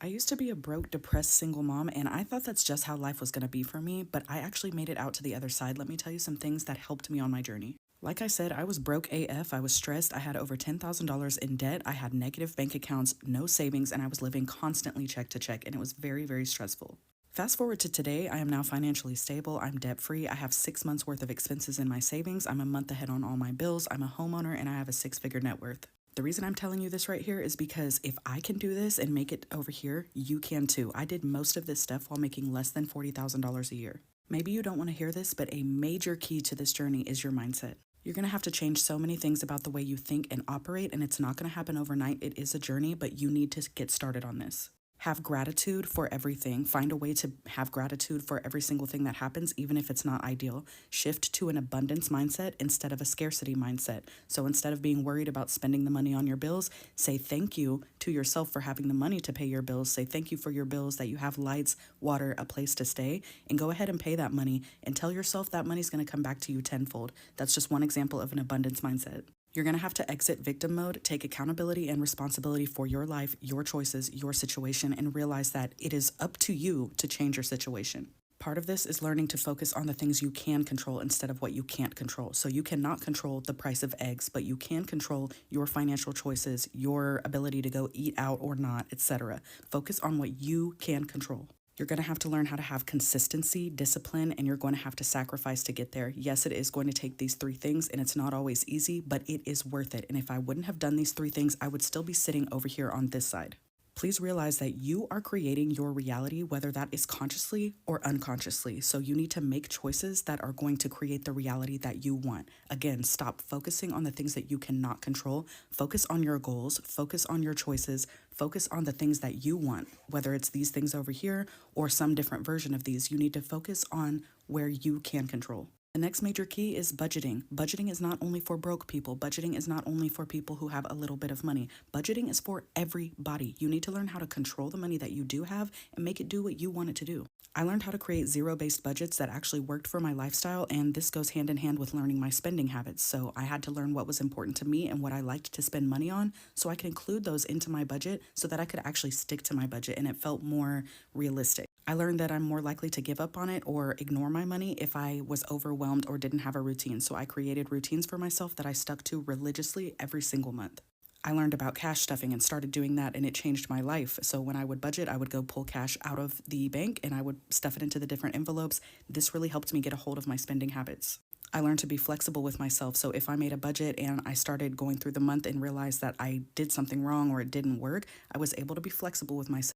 I used to be a broke, depressed single mom, and I thought that's just how life was going to be for me, but I actually made it out to the other side. Let me tell you some things that helped me on my journey. Like I said, I was broke AF. I was stressed. I had over $10,000 in debt. I had negative bank accounts, no savings, and I was living constantly check to check, and it was very, very stressful. Fast forward to today, I am now financially stable. I'm debt free. I have 6 months worth of expenses in my savings. I'm a month ahead on all my bills. I'm a homeowner, and I have a six-figure net worth. The reason I'm telling you this right here is because if I can do this and make it over here, you can too. I did most of this stuff while making less than $40,000 a year. Maybe you don't want to hear this, but a major key to this journey is your mindset. You're going to have to change so many things about the way you think and operate, and it's not going to happen overnight. It is a journey, but you need to get started on this. Have gratitude for everything. Find a way to have gratitude for every single thing that happens, even if it's not ideal. Shift to an abundance mindset instead of a scarcity mindset. So instead of being worried about spending the money on your bills, say thank you to yourself for having the money to pay your bills. Say thank you for your bills, that you have lights, water, a place to stay, and go ahead and pay that money and tell yourself that money's going to come back to you tenfold. That's just one example of an abundance mindset. You're going to have to exit victim mode, take accountability and responsibility for your life, your choices, your situation, and realize that it is up to you to change your situation. Part of this is learning to focus on the things you can control instead of what you can't control. So you cannot control the price of eggs, but you can control your financial choices, your ability to go eat out or not, etc. Focus on what you can control. You're going to have to learn how to have consistency, discipline, and you're going to have to sacrifice to get there. Yes, it is going to take these three things, and it's not always easy, but it is worth it. And if I wouldn't have done these three things, I would still be sitting over here on this side. Please realize that you are creating your reality, whether that is consciously or unconsciously. So you need to make choices that are going to create the reality that you want. Again, stop focusing on the things that you cannot control. Focus on your goals, focus on your choices, focus on the things that you want, whether it's these things over here or some different version of these. You need to focus on where you can control. The next major key is budgeting. Budgeting is not only for broke people. Budgeting is not only for people who have a little bit of money. Budgeting is for everybody. You need to learn how to control the money that you do have and make it do what you want it to do. I learned how to create zero-based budgets that actually worked for my lifestyle, and this goes hand in hand with learning my spending habits. So I had to learn what was important to me and what I liked to spend money on so I could include those into my budget so that I could actually stick to my budget and it felt more realistic. I learned that I'm more likely to give up on it or ignore my money if I was overwhelmed or didn't have a routine. So I created routines for myself that I stuck to religiously every single month. I learned about cash stuffing and started doing that, and it changed my life. So when I would budget, I would go pull cash out of the bank and I would stuff it into the different envelopes. This really helped me get a hold of my spending habits. I learned to be flexible with myself. So if I made a budget and I started going through the month and realized that I did something wrong or it didn't work, I was able to be flexible with myself